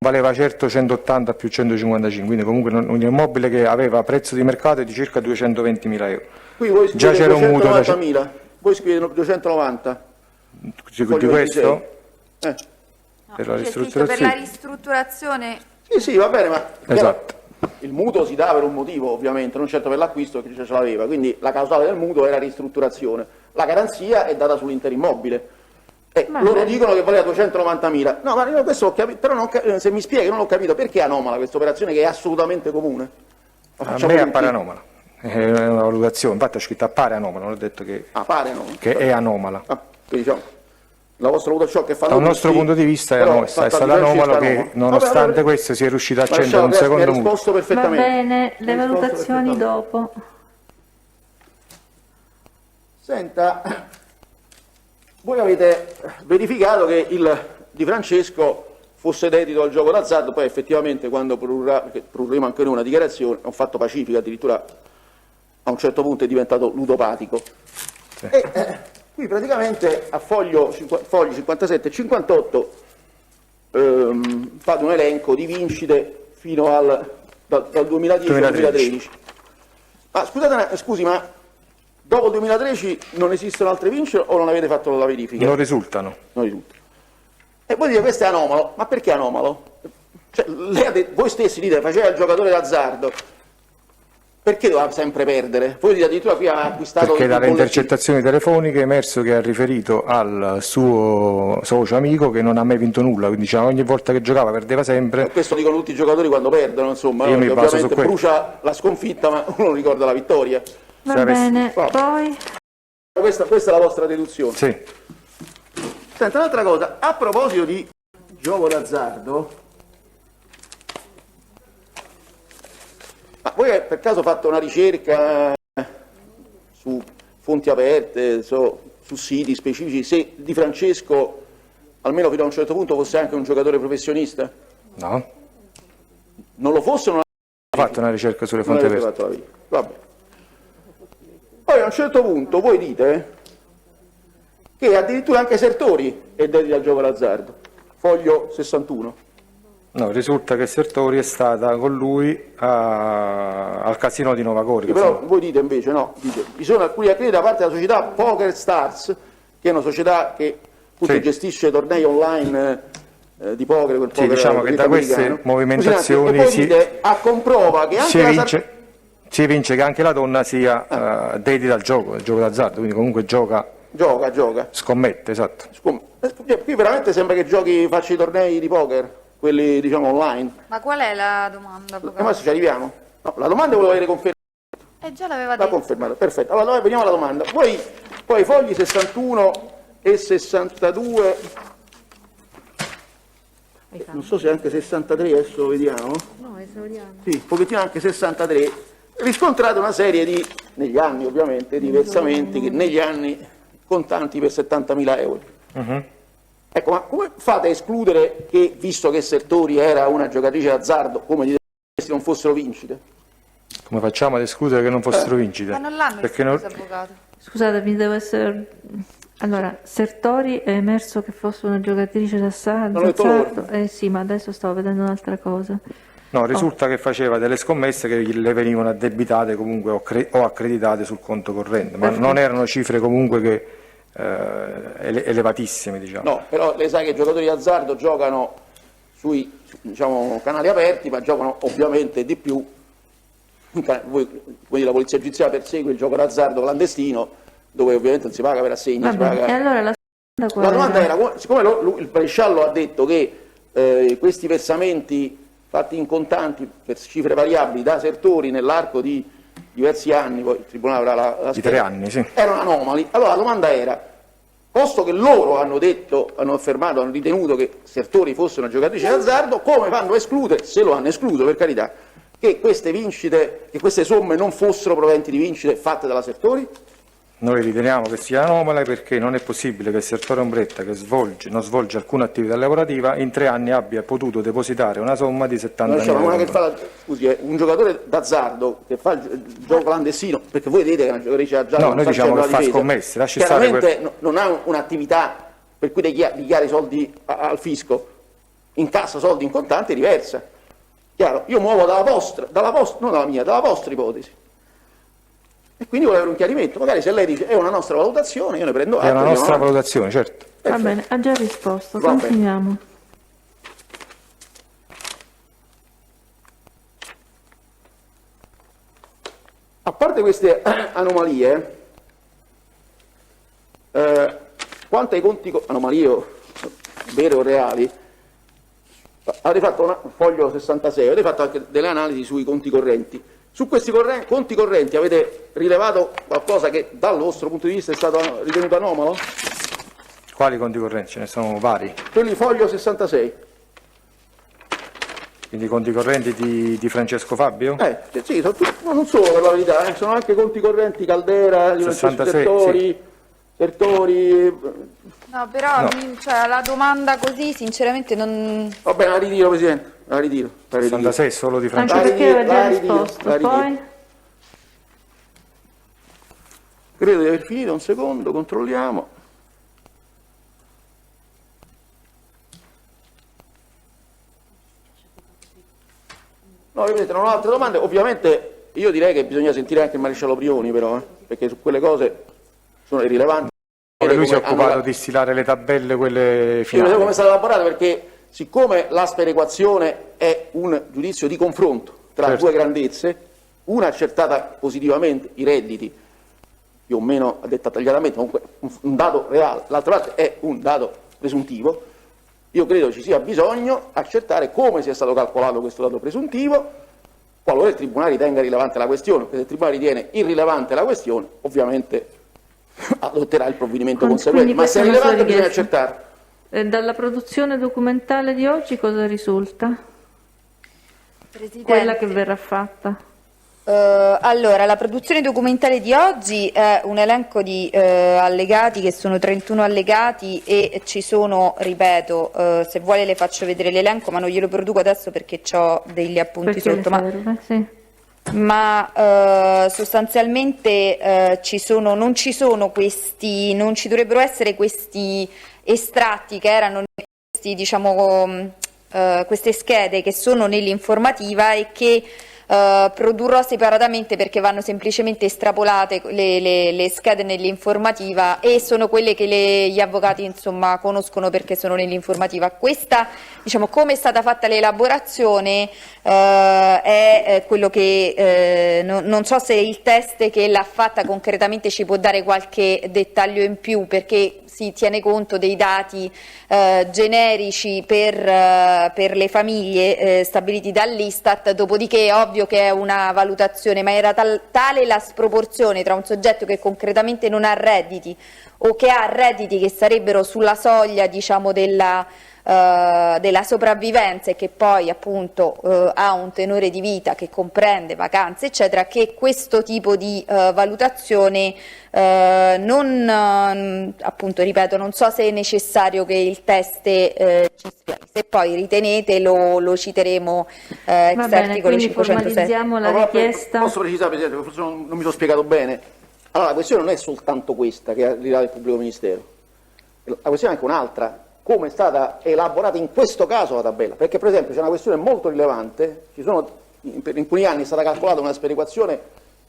B: valeva certo 180 più 155, quindi comunque un immobile che aveva prezzo di mercato di circa 220.000 euro.
A: Qui voi
B: Già c'era un mutuo da
A: 290.000, voi scrivete 290.
B: di questo?
G: No,
B: Per la
G: c'è scritto
B: ristrutturazione.
G: per la ristrutturazione.
A: Sì, va bene, ma
B: Esatto.
A: il mutuo si dà per un motivo, ovviamente, non certo per l'acquisto, perché ce l'aveva, quindi la causale del mutuo era ristrutturazione. La garanzia è data sull'intero immobile. Loro dicono che valeva 290.000. No, ma io questo ho capito, però se mi spieghi non ho capito perché è anomala questa operazione che è assolutamente comune.
B: A me appare anomala, è una valutazione, infatti ho scritto appare anomala, non ho detto che,
A: Pare anomala.
B: che è anomala.
A: Quindi diciamo, la vostra valutazione che fa
B: Dal nostro punto di vista è stato anomalo che nonostante questo si è riuscito a accendere un secondo mutuo.
C: Va bene, le valutazioni dopo.
A: Senta, voi avete verificato che il Di Francesco fosse dedito al gioco d'azzardo, poi effettivamente quando produrremo anche noi una dichiarazione, ho fatto pacifica, addirittura a un certo punto è diventato ludopatico. Sì. Qui praticamente a fogli 57 e 58 fate un elenco di vincite fino dal 2010 al 2013. Ma scusate, scusi, ma dopo il 2013 non esistono altre vincite o non avete fatto la verifica?
B: Non risultano.
A: Non risulta. E voi dite questo è anomalo, ma perché anomalo? Cioè, voi stessi dite faceva il giocatore d'azzardo, perché doveva sempre perdere? Voi dite addirittura qui ha acquistato...
B: Perché dalle intercettazioni telefoniche è emerso che ha riferito al suo socio amico che non ha mai vinto nulla, quindi diciamo, ogni volta che giocava perdeva sempre.
A: E questo dicono tutti i giocatori quando perdono, insomma,
B: io
A: no?
B: mi baso su
A: ovviamente brucia la sconfitta ma uno non ricorda la vittoria.
C: Va bene, poi...
A: Questa è la vostra deduzione.
B: Sì.
A: Senta, un'altra cosa, a proposito di gioco d'azzardo, ma voi per caso fatto una ricerca su fonti aperte, su siti specifici, se Di Francesco, almeno fino a un certo punto, fosse anche un giocatore professionista?
B: No.
A: Non lo fosse o non
B: Ho fatto una ricerca sulle fonti aperte.
A: Vabbè. Poi a un certo punto voi dite che addirittura anche Sertori è dedito al gioco d'azzardo, foglio 61.
B: No, risulta che Sertori è stata con lui al casino di Nova Gorica.
A: Però voi dite invece no, dite, vi sono alcuni accrediti da parte della società Poker Stars, che è una società che appunto gestisce tornei online di poker, quel poker
B: diciamo che da queste movimentazioni
A: e poi dite, a comprova che anche
B: si evince che anche la donna sia dedita al gioco d'azzardo, quindi comunque gioca. Scommette, esatto.
A: Qui veramente sembra che faccia i tornei di poker, quelli diciamo online.
G: Ma qual è la domanda?
A: Adesso ci arriviamo. No, la domanda volevo avere confermata.
G: Già l'aveva detto.
A: Confermata, perfetto. Allora veniamo alla domanda. Poi fogli 61 e 62, non so se anche 63, adesso vediamo.
C: No, esauriamo.
A: Sì, un pochettino anche 63. Riscontrate una serie negli anni ovviamente, di versamenti che negli anni contanti per 70.000 euro. Ecco, ma come fate a escludere che, visto che Sertori era una giocatrice d'azzardo, come dite, questi non fossero vincite?
B: Come facciamo ad escludere che non fossero vincite?
G: Ma non l'hanno escluso, avvocato.
C: Scusate, mi devo essere... Allora, Sertori è emerso che fosse una giocatrice d'azzardo? Sì, ma adesso stavo vedendo un'altra cosa.
B: No, risulta che faceva delle scommesse che le venivano addebitate comunque o accreditate sul conto corrente, ma non erano cifre comunque che elevatissime, diciamo. No,
A: però lei sa che i giocatori d'azzardo giocano sui diciamo, canali aperti, ma giocano ovviamente di più. Quindi la polizia giudiziaria persegue il gioco d'azzardo clandestino, dove ovviamente non si paga per assegni.
C: E allora la
A: domanda era, siccome il maresciallo ha detto che questi versamenti fatti in contanti per cifre variabili da Sertori nell'arco di diversi anni, poi il Tribunale avrà la
B: di 3 anni, sì.
A: Erano anomali. Allora la domanda era, posto che loro hanno affermato, hanno ritenuto che Sertori fosse una giocatrice d'azzardo, come fanno a escludere, se lo hanno escluso per carità, che queste somme non fossero proventi di vincite fatte dalla Sertori?
B: Noi riteniamo che sia anomala perché non è possibile che il Sertore Ombretta, che non svolge alcuna attività lavorativa, in 3 anni abbia potuto depositare una somma di 70.000 euro.
A: Scusi, un giocatore d'azzardo che fa il gioco clandestino, perché voi dite che è una giocatrice d'azzardo,
B: no, noi diciamo che fa scommesse, lasci
A: chiaramente non ha un'attività per cui dichiara i soldi al fisco, incassa soldi in contanti, è diversa. Chiaro? Io muovo dalla vostra, non dalla mia, dalla vostra ipotesi. E quindi volevo avere un chiarimento, magari se lei dice è una nostra valutazione, io ne prendo atto.
B: È una nostra valutazione, certo.
C: Va bene, ha già risposto,
A: Va bene.
C: continuiamo.
A: A parte queste anomalie, quanto ai conti, anomalie vere o reali, avete fatto un foglio 66, avete fatto anche delle analisi sui conti correnti. Su questi conti correnti avete rilevato qualcosa che dal vostro punto di vista è stato ritenuto anomalo?
B: Quali conti correnti? Ce ne sono vari.
A: Quelli foglio 66.
B: Quindi i conti correnti di Francesco Fabio?
A: Sì, non solo per la verità, sono anche conti correnti Caldera, di Francesco
B: 66,
A: Sertori.
G: No, però
B: No.
G: Cioè, la domanda così sinceramente non...
A: Va bene, la ritiro, Presidente, la ritiro.
B: 66 è solo di Francesco.
C: Anche perché aveva già
A: la ritiro,
C: risposto.
A: la ritiro.
C: Poi?
A: Credo di aver finito, un secondo, controlliamo. No, vedete, non ho altre domande. Ovviamente io direi che bisogna sentire anche il maresciallo Prioni, però, perché su quelle cose sono irrilevanti.
B: Lui si è occupato di stilare le tabelle, quelle
A: Io non
B: finali.
A: so come è stato elaborato, perché siccome la sperequazione è un giudizio di confronto tra
B: Certo.
A: due grandezze, una accertata positivamente, i redditi, più o meno detta tagliatamente, comunque un dato reale, l'altra parte è un dato presuntivo, io credo ci sia bisogno accertare come sia stato calcolato questo dato presuntivo, qualora il Tribunale ritenga rilevante la questione, perché se il Tribunale ritiene irrilevante la questione, ovviamente adotterà il provvedimento conseguente, ma se è
C: questa è una sua
A: rilevante bisogna
C: richiesta.
A: accertarlo.
C: Dalla produzione documentale di oggi cosa risulta?
G: Presidente.
C: Quella che verrà fatta.
G: Allora, la produzione documentale di oggi è un elenco di allegati, che sono 31 allegati, e ci sono, ripeto, se vuole le faccio vedere l'elenco, ma non glielo produco adesso perché ho degli appunti
C: Perché le
G: sotto.
C: serve? Sì.
G: Ma sostanzialmente non ci dovrebbero essere questi estratti che erano questi, diciamo, queste schede che sono nell'informativa e che produrrò separatamente, perché vanno semplicemente estrapolate le schede nell'informativa e sono quelle che gli avvocati insomma conoscono perché sono nell'informativa. Questa, diciamo, come è stata fatta l'elaborazione è quello che non so se il test che l'ha fatta concretamente ci può dare qualche dettaglio in più, perché si tiene conto dei dati generici per le famiglie stabiliti dall'Istat, dopodiché è ovvio che è una valutazione, ma era tale la sproporzione tra un soggetto che concretamente non ha redditi o che ha redditi che sarebbero sulla soglia, diciamo, della sopravvivenza, e che poi appunto ha un tenore di vita che comprende vacanze eccetera, che questo tipo di valutazione appunto, ripeto, non so se è necessario che il test ci sia. Se poi ritenete lo citeremo ex
C: Va bene,
G: articolo
C: quindi
G: 507.
C: formalizziamo la
A: No,
C: richiesta.
A: Posso precisare, Presidente, forse non mi sono spiegato bene. Allora, la questione non è soltanto questa che ha rilevato il pubblico ministero, la questione è anche un'altra: come è stata elaborata in questo caso la tabella, perché per esempio c'è una questione molto rilevante, in alcuni anni è stata calcolata una sperequazione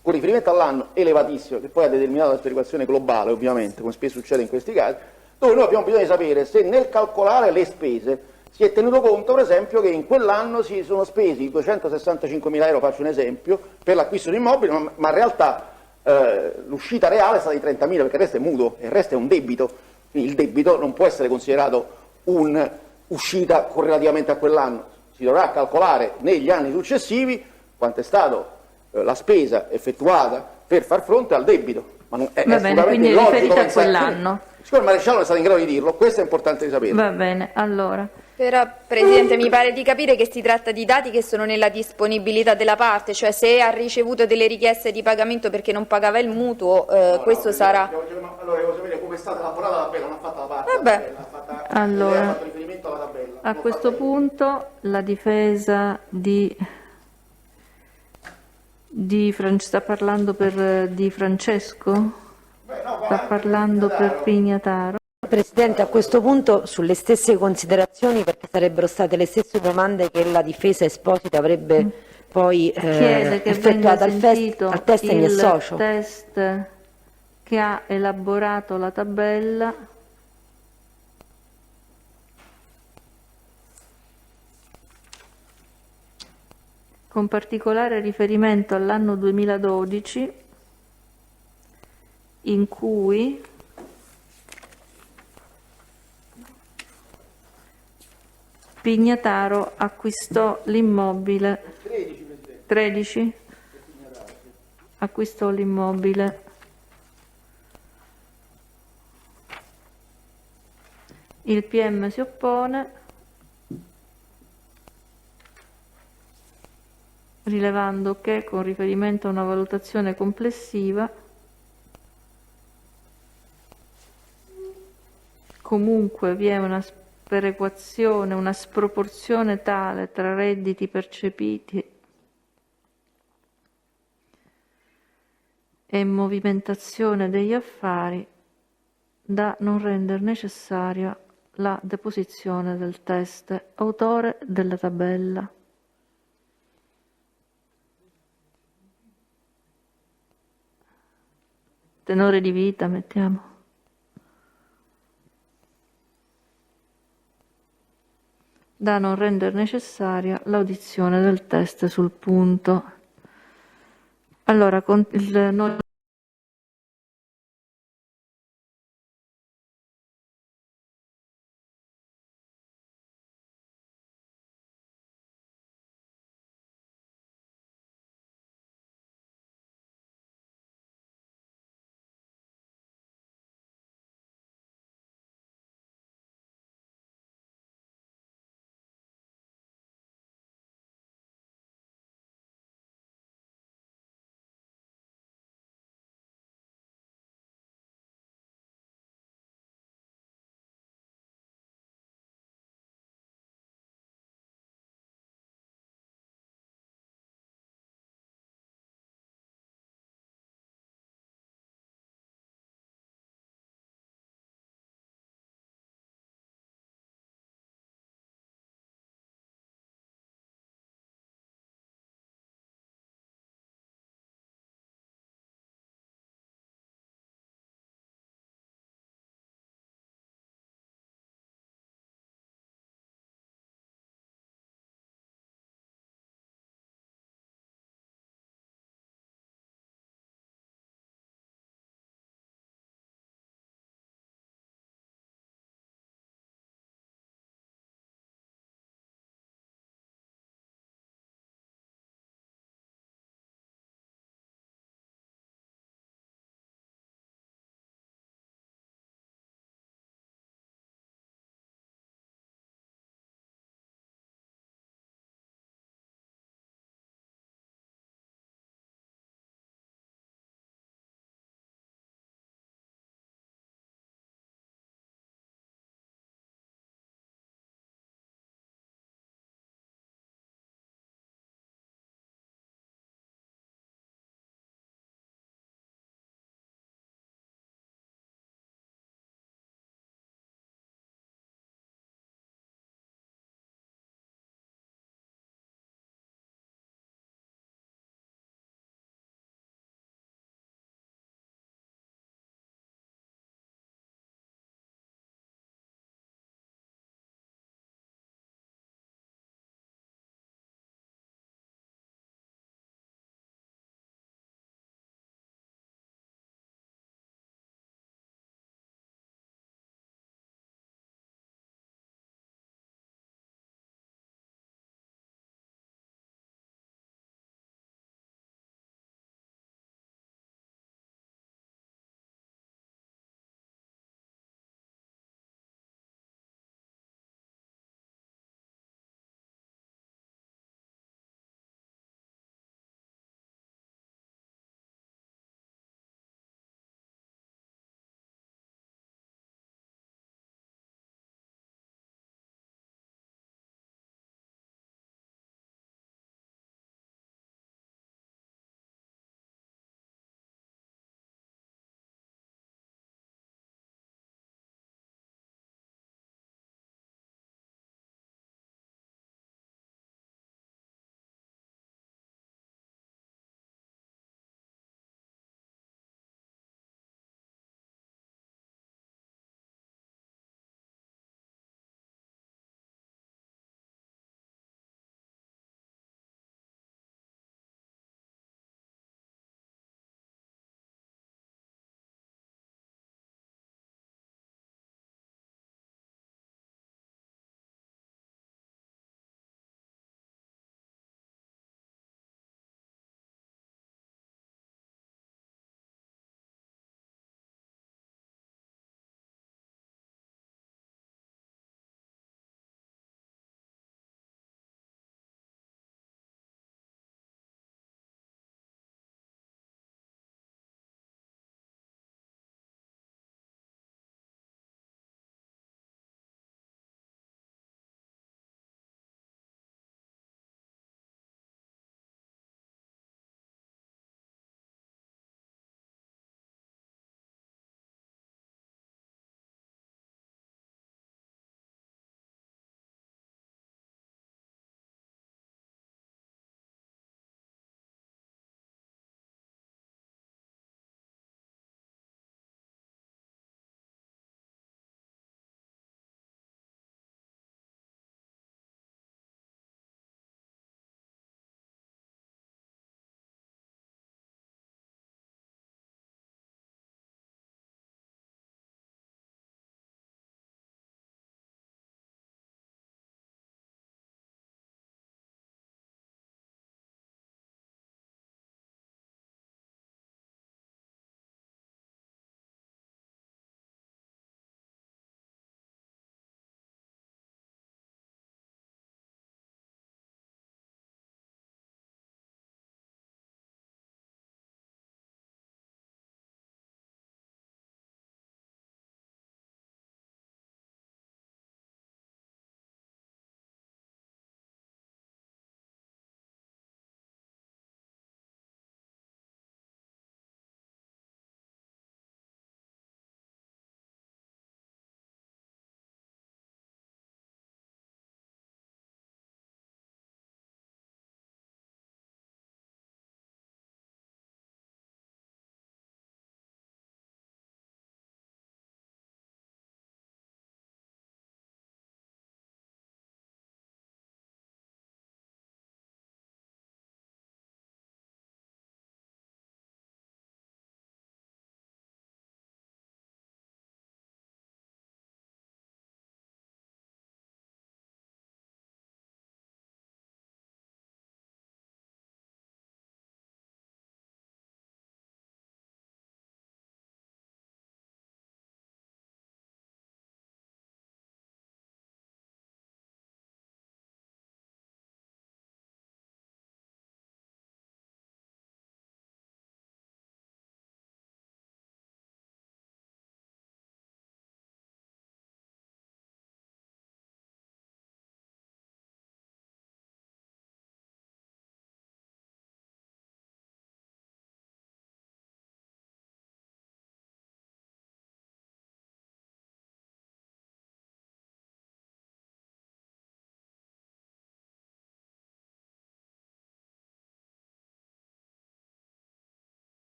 A: con riferimento all'anno elevatissima, che poi ha determinato la sperequazione globale, ovviamente, come spesso succede in questi casi, dove noi abbiamo bisogno di sapere se nel calcolare le spese si è tenuto conto, per esempio, che in quell'anno si sono spesi 265.000 euro, faccio un esempio, per l'acquisto di immobili, ma in realtà l'uscita reale è stata di 30.000, perché il resto è mutuo, il resto è un debito. Quindi il debito non può essere considerato un'uscita correlativamente a quell'anno, si dovrà calcolare negli anni successivi quanto è stata la spesa effettuata per far fronte al debito. Ma non è
C: Va bene,
A: assolutamente
C: quindi è
A: illogico
C: riferita a
A: pensare-
C: quell'anno.
A: Siccome il maresciallo non è stato in grado di dirlo, questo è importante di sapere.
C: Va bene, allora.
G: Però, Presidente, mi pare di capire che si tratta di dati che sono nella disponibilità della parte, cioè se ha ricevuto delle richieste di pagamento perché non pagava il mutuo, questo sarà...
A: Allora, devo sapere come è stata elaborata la tabella, non ha fatto la parte
G: Vabbè.
A: della tabella, ha fatto,
C: Allora,
A: lei ha fatto riferimento alla tabella.
C: a questo punto la difesa sta parlando di Francesco? Sta parlando per Pignataro?
H: Presidente, a questo punto sulle stesse considerazioni, perché sarebbero state le stesse domande che la difesa Esposito avrebbe poi
C: Chiede che venga
H: effettuato
C: sentito
H: al test e mi
C: il
H: associo.
C: test che ha elaborato la tabella con particolare riferimento all'anno 2012 in cui Pignataro acquistò l'immobile 13 acquistò l'immobile. Il PM si oppone, rilevando che con riferimento a una valutazione complessiva comunque vi è una sperequazione, una sproporzione tale tra redditi percepiti e movimentazione degli affari da non rendere necessaria la deposizione del test. Autore della tabella. Tenore di vita, mettiamo. Da non rendere necessaria l'audizione del test sul punto. Allora, noi